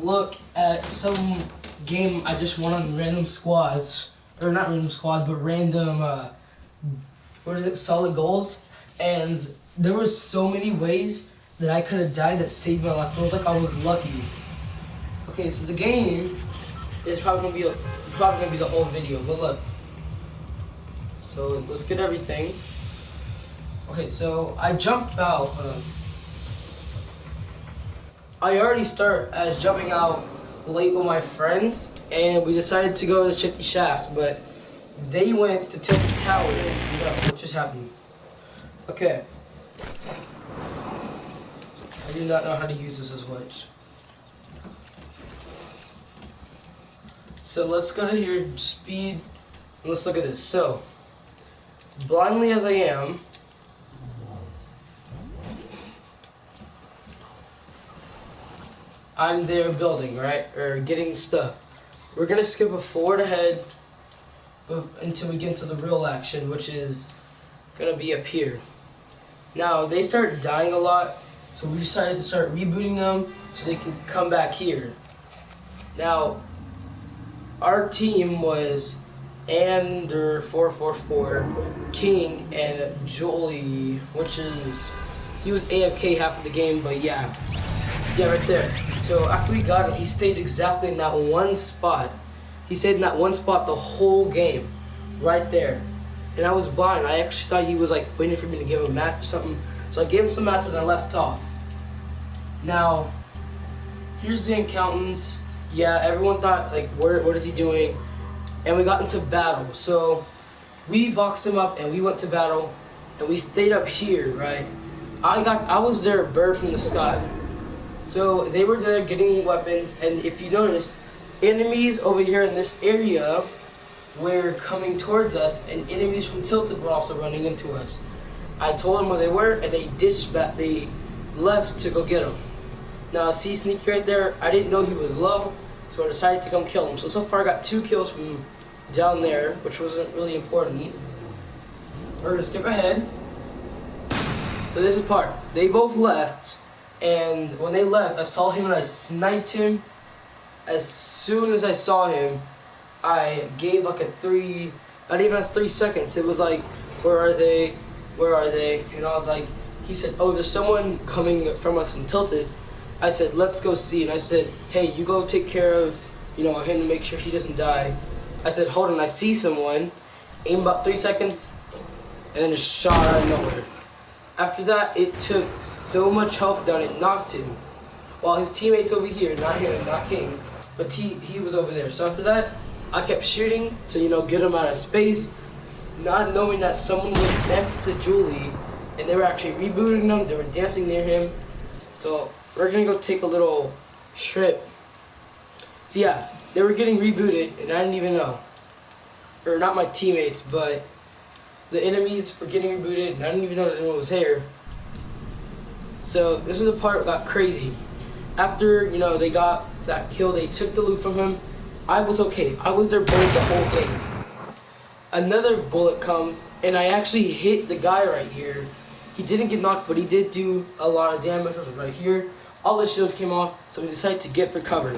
look at some game I just won on random squads, or not random squads, but random what is it, solid golds, and there was so many ways that I could have died that saved my life. It was like I was lucky. Okay, so the game is probably gonna be the whole video, but look. So let's get everything. Okay, so I jump out. I already start as jumping out late with my friends, and we decided to go to check the shaft, but they went to tilt the tower. You know what just happened. Okay. I do not know how to use this as much. So let's go to here, speed, and let's look at this. So, blindly as I am, I'm there building, right? Or getting stuff. We're gonna skip a forward ahead until we get into the real action, which is gonna be up here. Now, they start dying a lot, so we decided to start rebooting them so they can come back here. Now, our team was Ander 444, King, and Jolie, which is, he was AFK half of the game, but yeah. Yeah, right there. So after we got him, he stayed exactly in that one spot. He stayed in that one spot the whole game, right there. And I was blind. I actually thought he was like waiting for me to give him a match or something. So I gave him some match and I left off. Now, here's the accountants. Yeah, everyone thought like, what is he doing? And we got into battle. So we boxed him up and we went to battle, and we stayed up here, right? I was their bird from the sky. So they were there getting weapons, and if you notice, enemies over here in this area were coming towards us, and enemies from Tilted were also running into us. I told them where they were, and they ditched back. They left to go get them. Now, see Sneaky right there? I didn't know he was low, so I decided to come kill him. So far I got 2 kills from down there, which wasn't really important. We're gonna skip ahead. So this is part. They both left. And when they left, I saw him and I sniped him. As soon as I saw him, I gave like a 3, not even a 3 seconds. It was like, where are they? Where are they? And I was like, he said, oh, there's someone coming from us from Tilted. I said, let's go see. And I said, hey, you go take care of, him to make sure he doesn't die. I said, hold on, I see someone. Aim about 3 seconds, and then just shot out of nowhere. After that, it took so much health down, it knocked him. While his teammates over here, not him, not King, but he was over there. So after that, I kept shooting to, get him out of space, not knowing that someone was next to Julie, and they were actually rebooting them, they were dancing near him. So we're gonna go take a little trip. So yeah, they were getting rebooted, and I didn't even know. Or not my teammates, but the enemies were getting rebooted, and I didn't even know that anyone was here. So this is the part that got crazy. After, they got that kill, they took the loot from him. I was okay. I was their bullet the whole game. Another bullet comes, and I actually hit the guy right here. He didn't get knocked, but he did do a lot of damage. Which was right here. All his shields came off, so we decided to get for cover.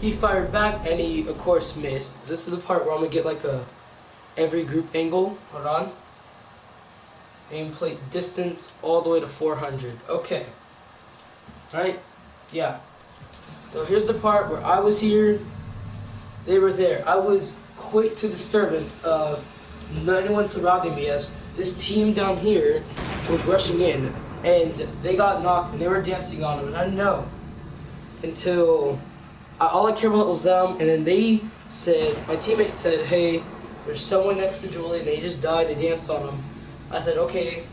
He fired back, and he, of course, missed. This is the part where I'm going to get like every group angle. Hold on. Aim plate distance all the way to 400. Okay. Right? Yeah. So here's the part where I was here. They were there. I was quick to disturbance of anyone surrounding me, as this team down here was rushing in, and they got knocked and they were dancing on them, and I didn't know until all I cared about was them. And then they said, my teammate said, hey, there's someone next to Julie and they just died, they danced on them. I said, okay.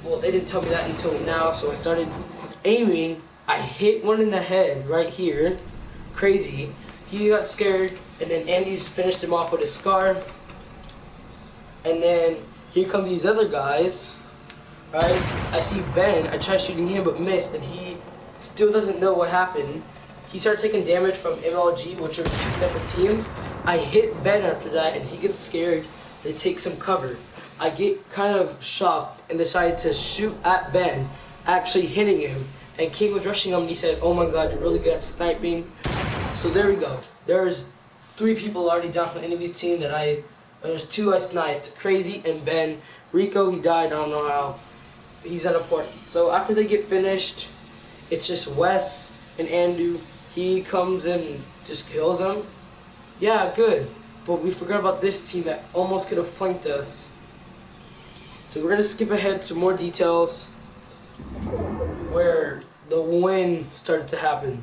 Well, they didn't tell me that until now, so I started aiming. I hit one in the head right here. Crazy. He got scared, and then Andy finished him off with his scar. And then here come these other guys, right? I see Ben. I tried shooting him but missed, and he still doesn't know what happened. He started taking damage from MLG, which are 2 separate teams. I hit Ben after that, and he gets scared. They take some cover. I get kind of shocked and decided to shoot at Ben, actually hitting him. and King was rushing him, and he said, "Oh my God, you're really good at sniping." So there we go. There's 3 people already down from the enemy's team there's 2 I sniped. Crazy and Ben. Rico, he died, I don't know how. He's unimportant. So after they get finished, it's just Wes and Andrew. He comes and just kills them. Yeah, good. But we forgot about this team that almost could have flanked us. So we're going to skip ahead to more details where the win started to happen.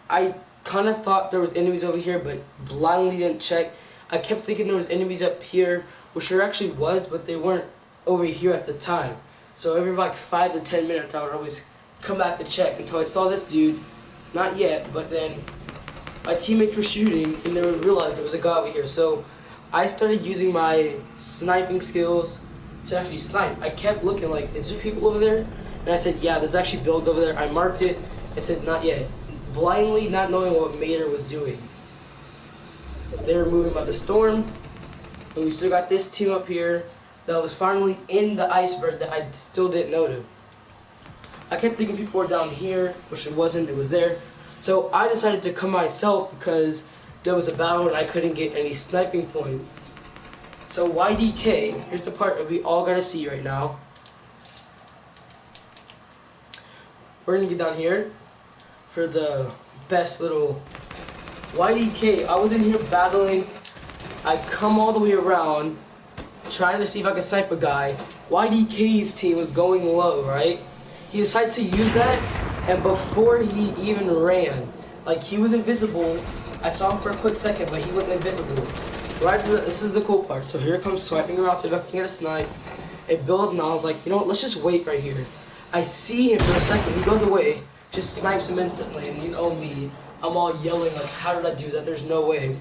I kind of thought there was enemies over here, but blindly didn't check. I kept thinking there was enemies up here, which there actually was, but they weren't over here at the time. So every like 5 to 10 minutes, I would always come back to check until I saw this dude. Not yet, but then my teammates were shooting, and they would realize there was a guy over here. So I started using my sniping skills to actually snipe. I kept looking like, is there people over there? And I said, yeah, there's actually builds over there. I marked it and said, not yet. Blindly not knowing what Mater was doing. They were moving by the storm, and we still got this team up here that was finally in the iceberg that I still didn't notice. I kept thinking people were down here, which it wasn't, it was there. So I decided to come myself because there was a battle and I couldn't get any sniping points. So YDK, here's the part that we all gotta see right now. We're gonna get down here for the best little YDK. I was in here battling. I come all the way around, trying to see if I could snipe a guy. YDK's team was going low, right? He decided to use that, and before he even ran, like he was invisible. I saw him for a quick second, but he wasn't invisible. Right, this is the cool part. So here comes swiping around, so if I can get a snipe. It built, and I was like, you know what, let's just wait right here. I see him for a second, he goes away, just snipes him instantly, and you know me, I'm all yelling like, how did I do that? There's no way.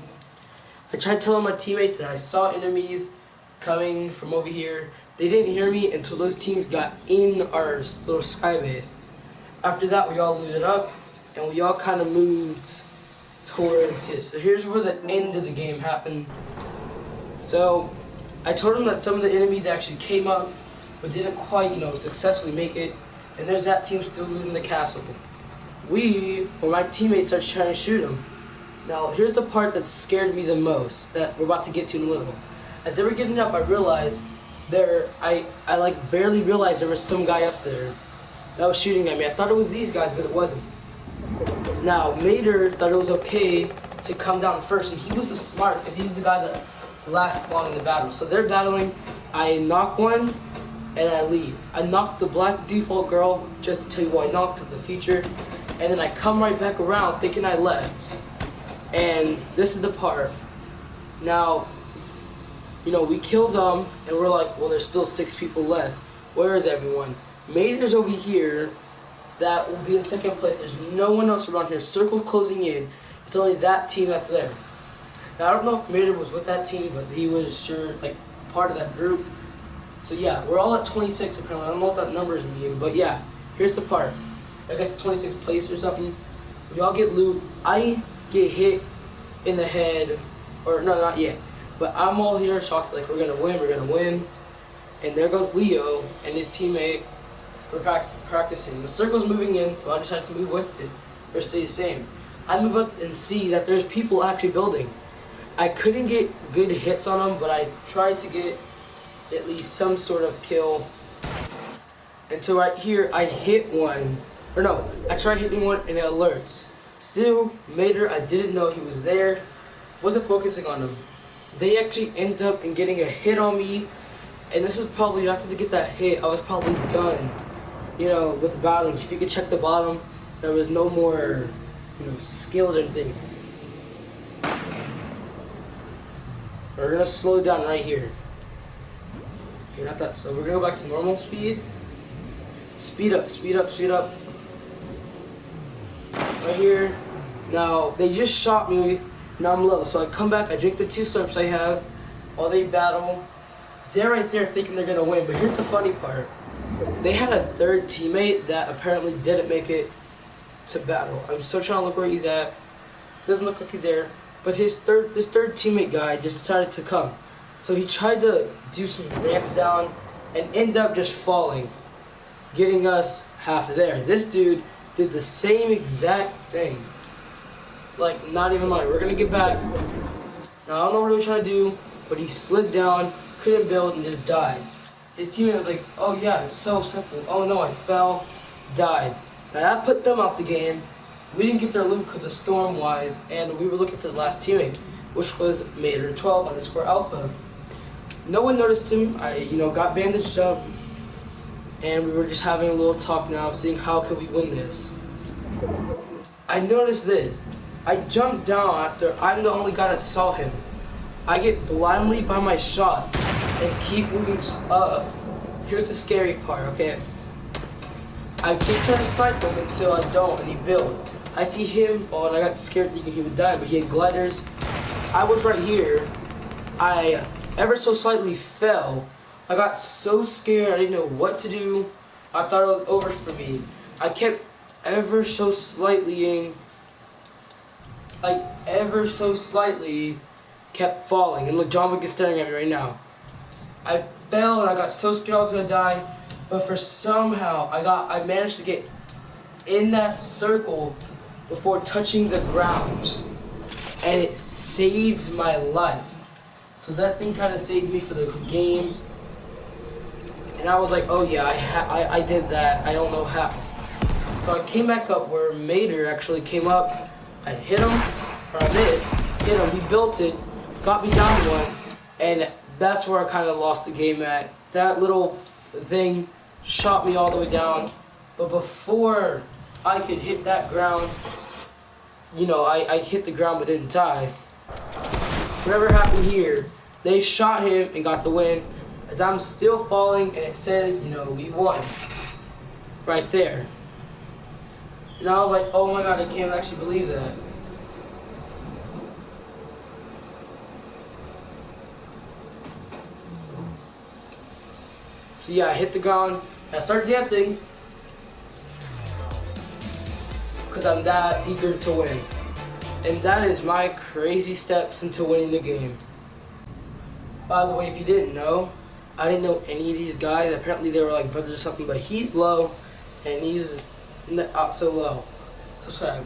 I tried telling my teammates that I saw enemies coming from over here. They didn't hear me until those teams got in our little sky base. After that, we all looted up, and we all kind of moved towards it. So here's where the end of the game happened. So I told them that some of the enemies actually came up, but didn't quite, successfully make it. And there's that team still looting the castle. My teammates started trying to shoot them. Now, here's the part that scared me the most, that we're about to get to in a little. As they were getting up, I realized I barely realized there was some guy up there that was shooting at me. I thought it was these guys, but it wasn't. Now, Mater thought it was okay to come down first, and he was the smart, because he's the guy that lasts long in the battle. So they're battling, I knock one, and I leave. I knocked the black default girl, just to tell you what I knocked in the future, and then I come right back around thinking I left. And this is the part. Now, we killed them, and we're like, well, there's still 6 people left. Where is everyone? Mater's over here. That will be in second place. There's no one else around here. Circle's closing in. It's only that team that's there. Now, I don't know if Mater was with that team, but he was sure, part of that group. So yeah, we're all at 26 apparently. I don't know what that numbers mean, but yeah, here's the part. I guess 26th place or something. We all get loot. I get hit in the head, or no, not yet. But I'm all here shocked, like, we're gonna win. And there goes Leo and his teammate for practicing. The circle's moving in, so I decided to move with it, or stay the same. I move up and see that there's people actually building. I couldn't get good hits on them, but I tried to get at least some sort of kill. Until right here, I hit one. Or no, I tried hitting one and it alerts. Still, Mater, I didn't know he was there. Wasn't focusing on him. They actually ended up in getting a hit on me. And this is probably, after they get that hit, I was probably done. With the battling. If you could check the bottom, there was no more, skills or anything. We're gonna slow down right here. Okay, not that. So we're gonna go back to normal speed. Speed up. Right here. Now, they just shot me. Now I'm low. So I come back, I drink the 2 slurps I have while they battle. They're right there thinking they're gonna win. But here's the funny part. They had a 3rd teammate that apparently didn't make it to battle. I'm still trying to look where he's at. Doesn't look like he's there. But this third teammate guy just decided to come. So he tried to do some ramps down and end up just falling. getting us half of there. This dude did the same exact thing. Like, not even lying. We're gonna get back. Now, I don't know what he was trying to do, but he slid down, couldn't build, and just died. His teammate was like, oh yeah, it's so simple. Oh no, I fell, died. Now that put them out the game. We didn't get their loot because of storm-wise, and we were looking for the last teammate, which was Mater12_Alpha. No one noticed him. I, got bandaged up, and we were just having a little talk now, seeing how could we win this. I noticed this. I jumped down after I'm the only guy that saw him. I get blindly by my shots and keep moving up. Here's the scary part, okay? I keep trying to snipe him until I don't, and he builds. I see him, and I got scared thinking he would die, but he had gliders. I was right here. I ever so slightly fell. I got so scared, I didn't know what to do. I thought it was over for me. I kept ever so slightly kept falling. And look, John Wick is staring at me right now. I fell and I got so scared I was gonna die, but for somehow I managed to get in that circle before touching the ground, and it saved my life. So that thing kind of saved me for the game, and I was like, oh yeah, I did that. I don't know how. So I came back up where Mater actually came up. I hit him, or I missed. Hit him. He built it, got me down one, and that's where I kind of lost the game at. That little thing shot me all the way down, but before I could hit that ground, I hit the ground but didn't die. Whatever happened here, they shot him and got the win, as I'm still falling, and it says, we won. Right there. And I was like, oh my god, I can't actually believe that. So yeah, I hit the ground, I started dancing, because I'm that eager to win. And that is my crazy steps into winning the game. By the way, if you didn't know, I didn't know any of these guys. Apparently they were like brothers or something, but he's low, and he's not so low. Subscribe.